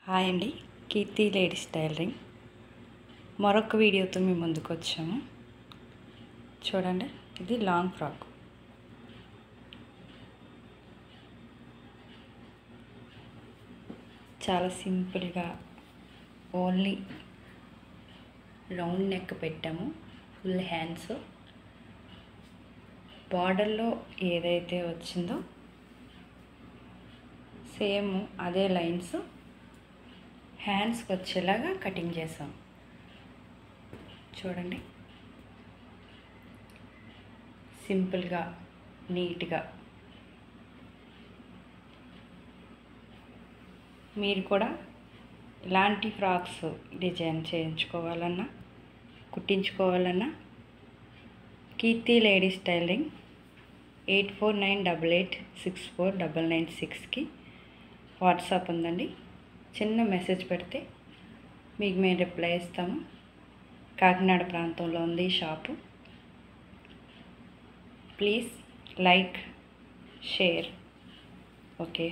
Hi అండి, కీర్తి ladies tailoring మరొక వీడియోతో మేము ముందుకు వచ్చాము. చూడండి, ఇది లాంగ్ ఫ్రాక్. చాలా సింపుల్గా ఓన్లీ రౌండ్ నెక్ పెట్టాము. ఫుల్ హ్యాండ్స్, బార్డర్లో ఏదైతే వచ్చిందో సేమ్ అదే లైన్స్ హ్యాండ్స్కి వచ్చేలాగా కటింగ్ చేసాం. చూడండి, సింపుల్గా నీట్గా. మీరు కూడా ఇలాంటి ఫ్రాక్స్ డిజైన్ చేయించుకోవాలన్నా కుట్టించుకోవాలన్నా కీర్తి లేడీస్ టైలరింగ్ 8498864996కి వాట్సాప్ ఉందండి. చిన్న మెసేజ్ పెడితే మీకు మేము రిప్లై ఇస్తాము. కాకినాడ ప్రాంతంలో ఉంది ఈ shop. Please like, share. Okay.